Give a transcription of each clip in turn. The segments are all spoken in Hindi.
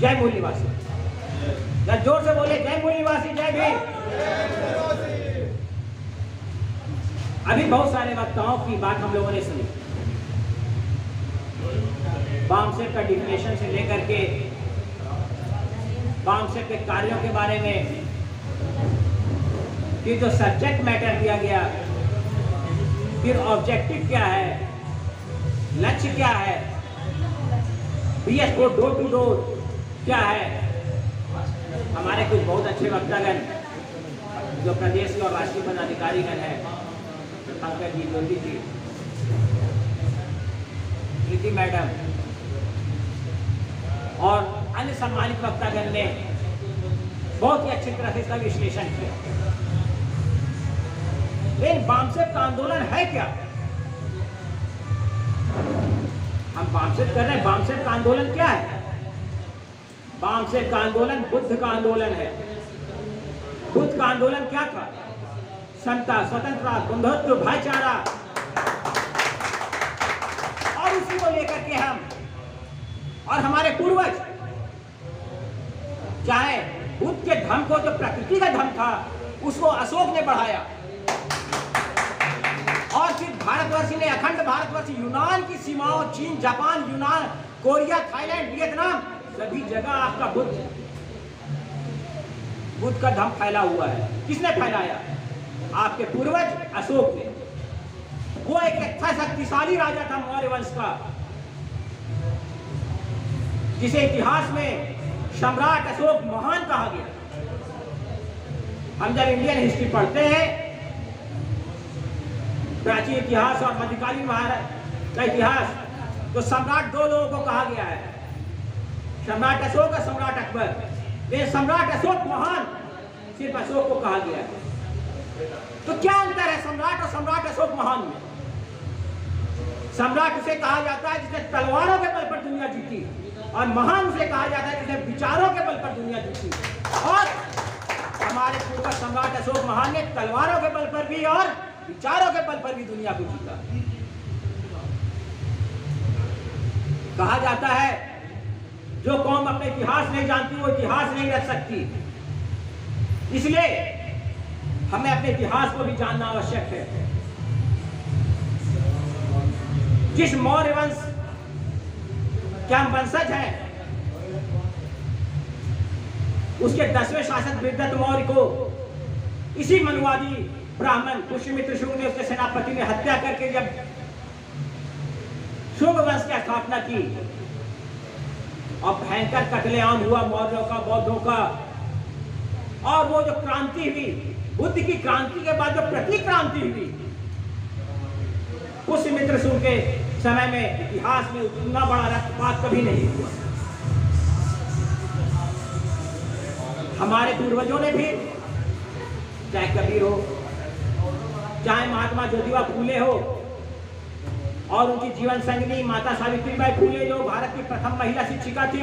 जय मूल निवासी। जोर से बोले जय मूल निवासी, जय भीम। अभी बहुत सारे वक्ताओं की बात हम लोगों ने सुनी, बामसेफ का डिफिनेशन से लेकर के बामसेफ के कार्यों के बारे में, फिर जो सब्जेक्ट मैटर दिया गया, फिर ऑब्जेक्टिव क्या है, लक्ष्य क्या है, BS4 डोर टू डोर क्या है। हमारे कुछ बहुत अच्छे वक्तागण जो प्रदेश और राष्ट्रीय पदाधिकारीगण हैं, पंकज जी, ज्योति जी, प्रीति मैडम और अन्य सम्मानित वक्तागण ने बहुत ही अच्छी तरह से इसका विश्लेषण किया। लेकिन बामसेफ का आंदोलन है क्या? हम बामसेफ कर रहे हैं, बामसेफ का आंदोलन क्या है? बामसेफ का आंदोलन बुद्ध का आंदोलन है। बुद्ध का आंदोलन क्या था? समता, स्वतंत्रता, बंधुत्व, भाईचारा, और उसी को लेकर के हम और हमारे पूर्वज, चाहे बुद्ध के धर्म को, जो प्रकृति का धर्म था, उसको अशोक ने बढ़ाया, और फिर भारतवर्ष ने, अखंड भारतवर्ष, यूनान की सीमाओं, चीन, जापान, यूनान, कोरिया, थाईलैंड, वियतनाम, सभी जगह आपका बुद्ध का धर्म फैला हुआ है। किसने फैलाया? आपके पूर्वज अशोक ने। वो एक अच्छा शक्तिशाली राजा था मौर्य वंश का, जिसे इतिहास में सम्राट अशोक महान कहा गया। हम जब इंडियन हिस्ट्री पढ़ते हैं, प्राचीन इतिहास और मध्यकालीन भारत का इतिहास, तो सम्राट दो लोगों को कहा गया है, सम्राट अशोक और सम्राट अकबर। लेकिन सम्राट अशोक महान सिर्फ अशोक को कहा गया है। तो क्या अंतर है सम्राट और सम्राट अशोक महान में? सम्राट उसे कहा जाता है जिसने तलवारों के बल पर दुनिया जीती, और महान उसे कहा जाता है जिसने विचारों के बल पर दुनिया जीती। और हमारे पूर्वज सम्राट अशोक महान ने तलवारों के बल पर भी और विचारों के बल पर भी दुनिया को जीता। कहा जाता है जो कौम अपने इतिहास नहीं जानती वो इतिहास नहीं रच सकती। इसलिए हमें अपने इतिहास को भी जानना आवश्यक है। जिस मौर्य वंश के हम वंशज हैं, उसके 10वें शासक बृहद्रथ मौर्य को इसी मनुवादी ब्राह्मण पुष्यमित्र शुंग ने, उसके सेनापति ने हत्या करके जब शुंग वंश की स्थापना की और भयंकर कत्लेआम हुआ मौर्यों का, बौद्धों का, और वो जो क्रांति हुई, बुद्ध की क्रांति के बाद जो प्रतिक्रांति हुई, पुष्यमित्र शुंग के समय में इतिहास में उतना बड़ा रक्तपात कभी नहीं हुआ। हमारे पूर्वजों ने भी, चाहे कबीर हो, चाहे महात्मा ज्योतिबा फूले हो, और उनकी जीवन संगिनी माता सावित्रीबाई फूले, जो भारत की प्रथम महिला शिक्षिका थी,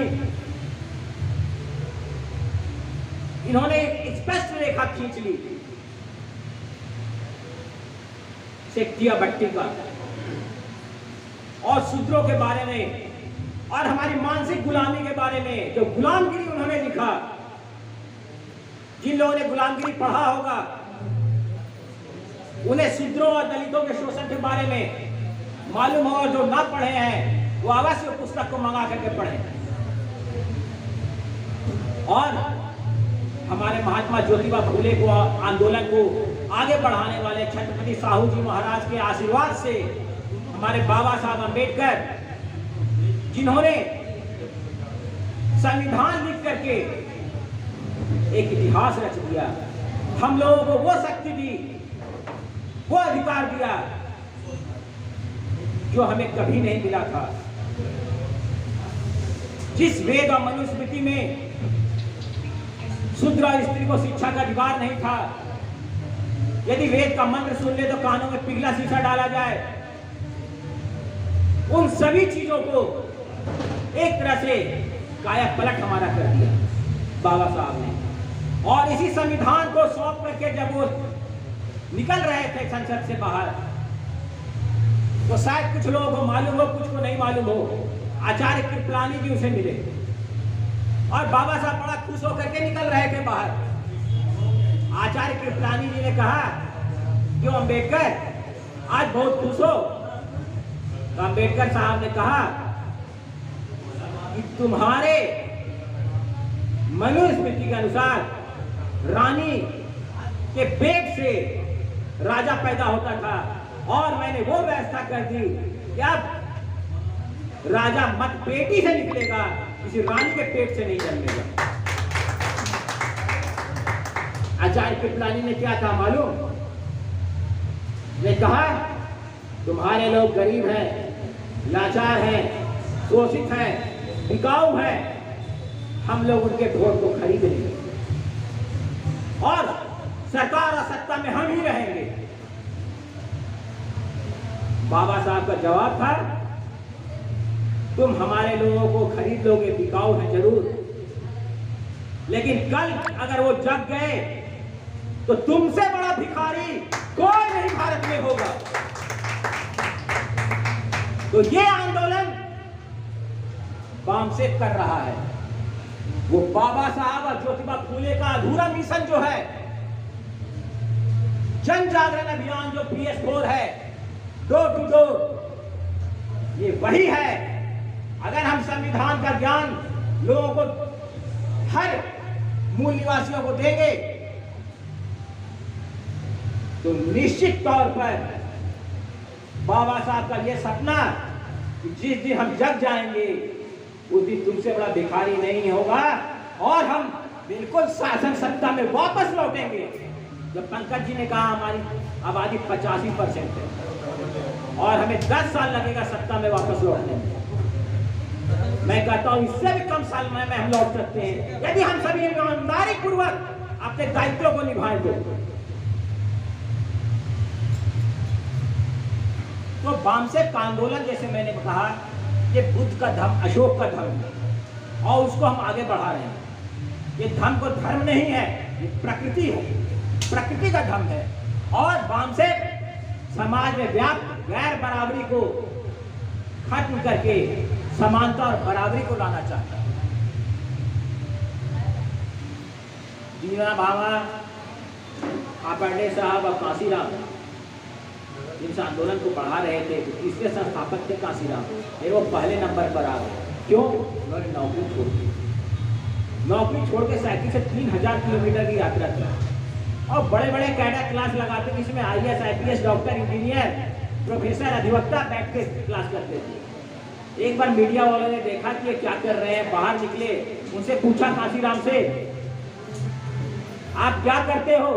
इन्होंने एक स्पष्ट रेखा खींच ली शेक्टिया भट्टी का और शूद्रों के बारे में, और हमारी मानसिक गुलामी के बारे में। जो गुलामगिरी उन्होंने लिखा, जिन लोगों ने गुलामगिरी पढ़ा होगा उन्हें शूद्रों और दलितों के शोषण के बारे में मालूम हो, और जो ना पढ़े हैं वो अवश्य पुस्तक को मंगा करके पढ़ें। और हमारे महात्मा ज्योतिबा फूले को, आंदोलन को आगे बढ़ाने वाले छत्रपति साहू जी महाराज के आशीर्वाद से हमारे बाबा साहब अंबेडकर, जिन्होंने संविधान लिख करके एक इतिहास रच दिया, हम लोगों को वो शक्ति दी, वो अधिकार दिया जो हमें कभी नहीं मिला था। जिस वेद और मनुस्मृति में शूद्र और स्त्री को शिक्षा का अधिकार नहीं था, यदि वेद का मंत्र सुन ले तो कानों में पिघला शीशा डाला जाए, उन सभी चीजों को एक तरह से काया पलट हमारा कर दिया बाबा साहब ने। और इसी संविधान को सौंप करके जब वो निकल रहे थे संसद से बाहर, तो शायद कुछ लोगों को मालूम हो, कुछ को नहीं मालूम हो, आचार्य कृपलानी जी उसे मिले और बाबा साहब बड़ा खुश होकर के निकल रहे थे बाहर। आचार्य कृपलानी जी ने कहा, क्यों अंबेडकर आज बहुत खुश हो? तो अंबेडकर साहब ने कहा कि तुम्हारे मनुस्मृति के अनुसार रानी के पेट से राजा पैदा होता था और मैंने वो व्यवस्था कर दी कि अब राजा मत पेटी से निकलेगा, किसी रानी के पेट से नहीं जन्मेगा। आचार्य कृपलानी ने क्या कहा मालूम? ने कहा तुम्हारे लोग गरीब हैं, लाचार हैं, शोषित हैं, बिकाऊ हैं, हम लोग उनके वोट को खरीद लेंगे और सरकार और सत्ता में हम ही रहेंगे। बाबा साहब का जवाब था, तुम हमारे लोगों को खरीद लोगे, बिकाऊ है जरूर, लेकिन कल अगर वो जग गए तो तुमसे बड़ा भिखारी कोई नहीं भारत में होगा। तो ये आंदोलन बामसेफ कर रहा है। वो बाबा साहब और ज्योतिबा फूले का अधूरा मिशन जो है, जन जागरण अभियान जो PS4 है, डोर टू डोर, ये वही है। अगर हम संविधान का ज्ञान लोगों को, हर मूल निवासियों को देंगे तो निश्चित तौर पर बाबा साहब का यह सपना कि जिस दिन हम जग जाएंगे उस दिन तुमसे बड़ा भिखारी नहीं होगा और हम बिल्कुल शासन सत्ता में वापस लौटेंगे। जब पंकज जी ने कहा हमारी आबादी 85% है और हमें 10 साल लगेगा सत्ता में वापस लौटने में, मैं कहता हूं इससे भी कम साल में हम लौट सकते हैं यदि हम सभी ईमानदारी पूर्वक अपने दायित्वों को निभाएं। तो बामसेफ का आंदोलन, जैसे मैंने कहा, ये बुद्ध का धर्म, अशोक का धर्म है और उसको हम आगे बढ़ा रहे हैं। ये धर्म को धर्म नहीं है, ये प्रकृति है, प्रकृति का धर्म है। और बामसेफ समाज में व्याप्त गैर बराबरी को खत्म करके समानता और बराबरी को लाना चाहता है। दीना भावा, कापड़े साहब और काशीराम जिनसे आंदोलन को बढ़ा रहे थे, तीसरे संस्थापक थे काशीराम, फिर वो पहले नंबर पर आ गए। क्यों? उन्होंने नौकरी छोड़ दी। नौकरी छोड़ के साइकिल से 3000 किलोमीटर की यात्रा की और बड़े बड़े कैडर क्लास लगाते, जिसमें IAS, IPS, doctor, engineer, professor, अधिवक्ता बैठ के क्लास करते थे। एक बार मीडिया वालों ने देखा कि ये क्या कर रहे हैं, बाहर निकले, उनसे पूछा काशीराम से, आप क्या करते हो?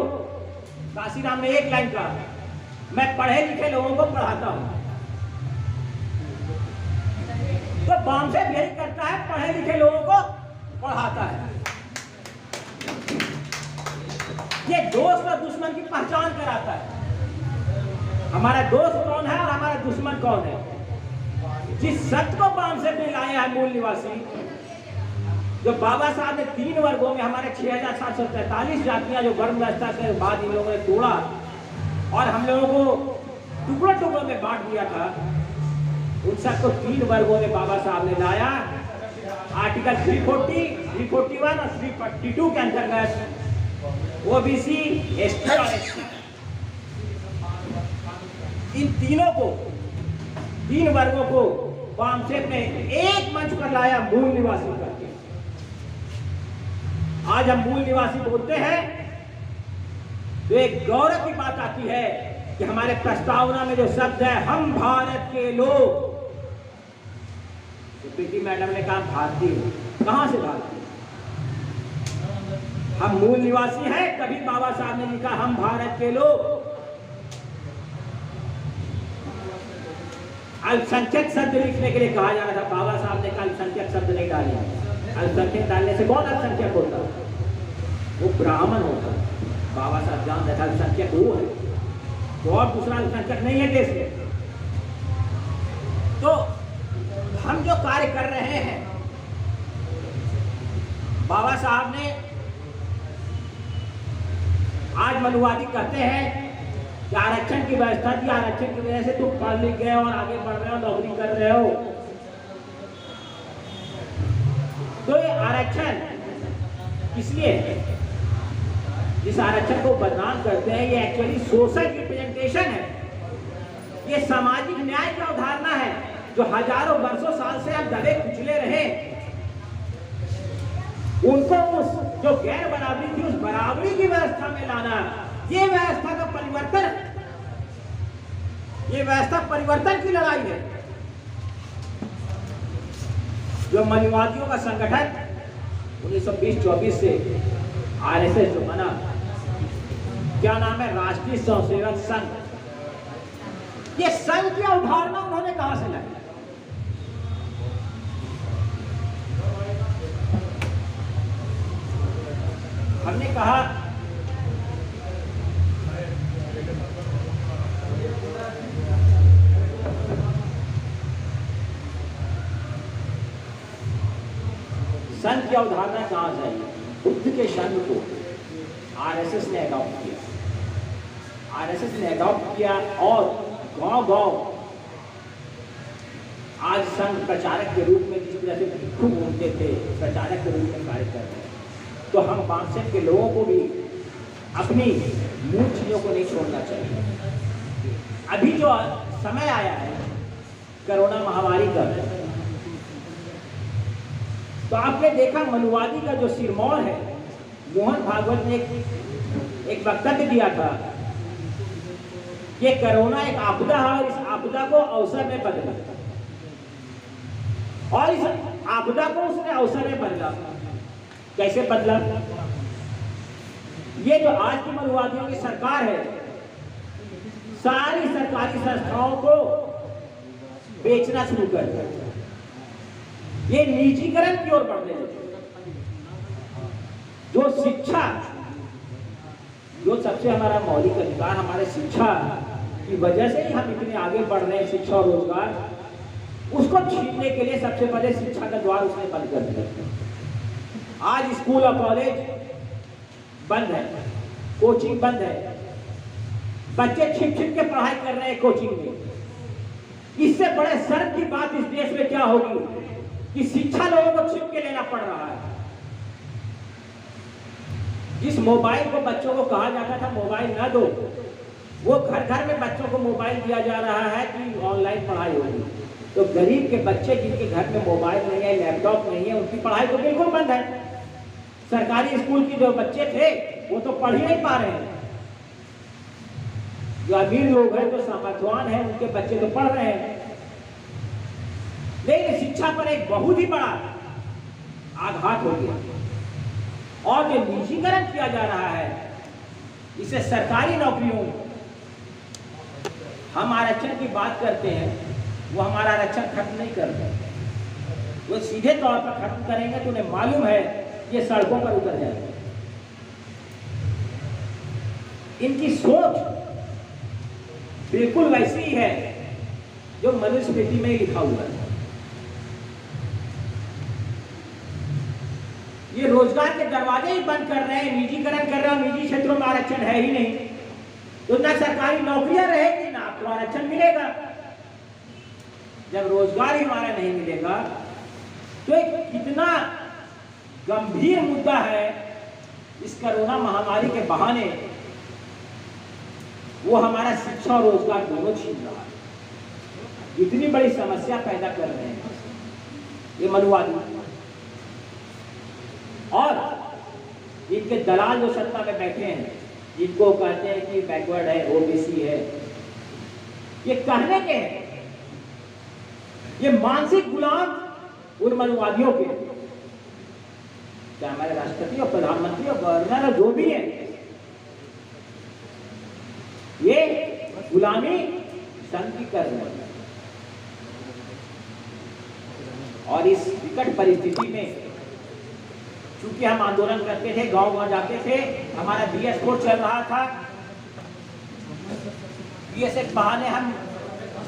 काशीराम ने एक लाइन कहा, मैं पढ़े लिखे लोगों को पढ़ाता हूं। तो बामसेफ यही करता है, पढ़े लिखे लोगों को पढ़ाता है। ये दोस्त और दुश्मन की पहचान कराता है। हमारा दोस्त कौन है और हमारा दुश्मन कौन है। जिस सत्य को बामसेफ ने लाया है मूल निवासी, जो बाबा साहब ने 3 वर्गों में हमारे 6743 जातियां जो वर्ण व्यवस्था के बाद इन लोगों ने तोड़ा और हम लोगों को टुकड़ों टुकड़ों में बांट दिया था, उन सबको 3 वर्गों में बाबा साहब ने लाया। आर्टिकल 340, 341 और 342 के अंतर्गत OBC, ST और SC, इन तीनों को, 3 वर्गों को बामसेफ ने एक मंच पर लाया मूल निवासी करके। आज हम मूल निवासी बोलते हैं तो एक गौरव की बात आती है कि हमारे प्रस्तावना में जो शब्द है, हम भारत के लोग, तो प्रीति मैडम ने कहा भारतीय, कहां से भारतीय? हम मूल निवासी हैं, कभी बाबा साहब ने लिखा हम भारत के लोग। अल्पसंख्यक शब्द लिखने के लिए कहा जा रहा था, बाबा साहब ने कहा अल्पसंख्यक शब्द नहीं डाले। अल्पसंख्यक डालने से कौन अल्पसंख्यक होता? वो ब्राह्मण होता। बाबा साहब जानते थे अल्पसंख्यक वो है, तो और दूसरा अल्पसंख्यक नहीं है देश में। तो हम जो कार्य कर रहे हैं, बाबा साहब ने, आज मनुवादी कहते हैं कि आरक्षण की व्यवस्था थी, आरक्षण की वजह से तुम पढ़ लिख गए और आगे बढ़ रहे हो, नौकरी कर रहे हो। तो ये आरक्षण किस लिए है? जिस आरक्षण को बदनाम करते हैं ये एक्चुअली सोशल रिप्रेजेंटेशन है, ये सामाजिक न्याय की अवधारणा है जो हजारों वर्षों साल से हम दबे कुचले रहे। उनको उस जो गैर बराबरी थी उस बराबरी की व्यवस्था में लाना, ये व्यवस्था का परिवर्तन, ये व्यवस्था परिवर्तन की लड़ाई है। जो मनुवादियों का संगठन 1920-24 से आरएसएस जो बना, क्या नाम है, राष्ट्रीय स्वयंसेवक संघ, ये संघ की अवधारणा उन्होंने कहां से लाई? हमने कहा संघ की अवधारणा कहां से आई? बुद्ध के संघ को आरएसएस ने अडॉप्ट किया, आरएसएस ने अडॉप्ट किया और गांव-गांव आज संघ प्रचारक के रूप में जिस तरह से भिक्षु घूमते थे, प्रचारक के रूप में कार्य कर रहे हैं। तो हम बामसेन के लोगों को भी अपनी मूल चीजों को नहीं छोड़ना चाहिए। अभी जो समय आया है कोरोना महामारी का, तो आपने देखा मनुवादी का जो सिरमौर है, मोहन भागवत ने एक वक्तव्य दिया था, ये कोरोना एक आपदा है और इस आपदा को अवसर में बदला, और इस आपदा को उसने अवसर में बदला। कैसे बदला? ये जो आज की मनुवादियों की सरकार है, सारी सरकारी संस्थाओं को बेचना शुरू कर दिया, ये निजीकरण की ओर बढ़ने लगे। जो शिक्षा, जो सबसे हमारा मौलिक अधिकार, हमारे शिक्षा की वजह से ही हम इतने आगे बढ़ रहे हैं, शिक्षा और रोजगार, उसको छीनने के लिए सबसे पहले शिक्षा का द्वार उसने बंद कर दिया। आज स्कूल और कॉलेज बंद है, कोचिंग बंद है, बच्चे छिप छिप के पढ़ाई कर रहे हैं कोचिंग में। इससे बड़े शर्म की बात इस देश में क्या होगी कि शिक्षा लोगों को छिप के लेना पड़ रहा है। जिस मोबाइल को बच्चों को कहा जाता था मोबाइल ना दो, वो घर घर में बच्चों को मोबाइल दिया जा रहा है कि ऑनलाइन पढ़ाई होगी। तो गरीब के बच्चे जिनके घर में मोबाइल नहीं है, लैपटॉप नहीं है, उनकी पढ़ाई तो बिल्कुल बंद है। सरकारी स्कूल के जो बच्चे थे वो तो पढ़ ही नहीं पा रहे हैं। जो अमीर लोग हैं, जो सामर्थ्यवान हैं, उनके बच्चे तो पढ़ रहे हैं। लेकिन शिक्षा पर एक बहुत ही बड़ा आघात हो गया, और जो निजीकरण किया जा रहा है, इसे सरकारी नौकरियों में हम आरक्षण की बात करते हैं, वो हमारा आरक्षण खत्म नहीं करते, वो सीधे तौर पर खत्म करेंगे तो उन्हें मालूम है ये सड़कों पर उतर जाएंगे। इनकी सोच बिल्कुल वैसी ही है जो मनुस्मृति में लिखा हुआ है। ये रोजगार के दरवाजे ही बंद कर रहे हैं, निजीकरण कर रहे हैं, निजी क्षेत्रों में आरक्षण है ही नहीं, तो ना सरकारी नौकरियां रहेगी ना आपको आरक्षण मिलेगा। जब रोजगार ही हमारा नहीं मिलेगा तो एक कितना गंभीर मुद्दा है इस कोरोना महामारी के बहाने वो हमारा शिक्षा और रोजगार दोनों छीन रहा है। इतनी बड़ी समस्या पैदा कर रहे हैं ये मनुवादी, और इनके दलाल जो सत्ता में बैठे हैं, जिनको कहते हैं कि बैकवर्ड है, ओबीसी है, ये कहने के हैं, ये मानसिक गुलाम उन मनुवादियों के, क्या हमारे राष्ट्रपति और प्रधानमंत्री और गवर्नर और जो भी है, ये गुलामी संघ की कर रहे हैं। और इस विकट परिस्थिति में चूंकि हम आंदोलन करते थे, गांव गांव जाते थे, हमारा बीएस कोड चल रहा था, बीएस एक बहाने हम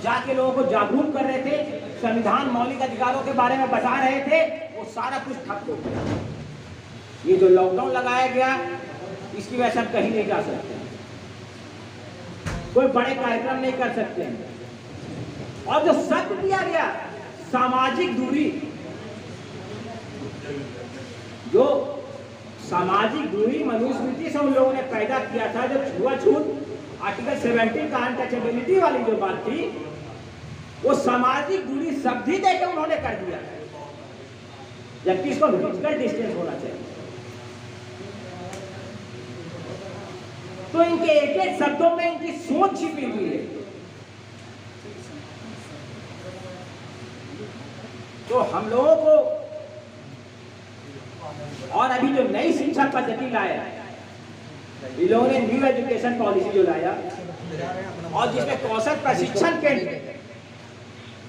जाके लोगों को जागरूक कर रहे थे, संविधान मौलिक अधिकारों के बारे में बता रहे थे, वो सारा कुछ ठप हो गया। ये जो लॉकडाउन लगाया गया, इसकी वजह से हम कहीं नहीं जा सकते, कोई बड़े कार्यक्रम नहीं कर सकते हैं। और जो शब्द दिया गया सामाजिक दूरी, जो सामाजिक दूरी मनुस्मृति से उन लोगों ने पैदा किया था, जो छुआछूत आर्टिकल 17 का अनटचेबिलिटी वाली जो बात थी, वो सामाजिक दूरी शब्द ही देकर उन्होंने कर दिया, जबकि इसको फिजिकल डिस्टेंस होना चाहिए। तो इनके एक एक शब्दों में इनकी सोच छिपी हुई है। तो हम लोगों को, और अभी जो नई शिक्षा पद्धति लाया, इन लोगों ने न्यू एजुकेशन पॉलिसी जो लाया, और जिसमें कौशल प्रशिक्षण केंद्र,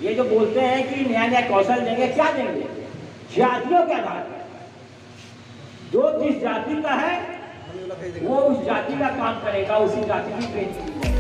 ये जो बोलते हैं कि नया नया कौशल देंगे, क्या देंगे? जातियों के आधार पर, जो जिस जाति का है वो उस जाति का काम करेगा, उसी जाति की ट्रेनिंग।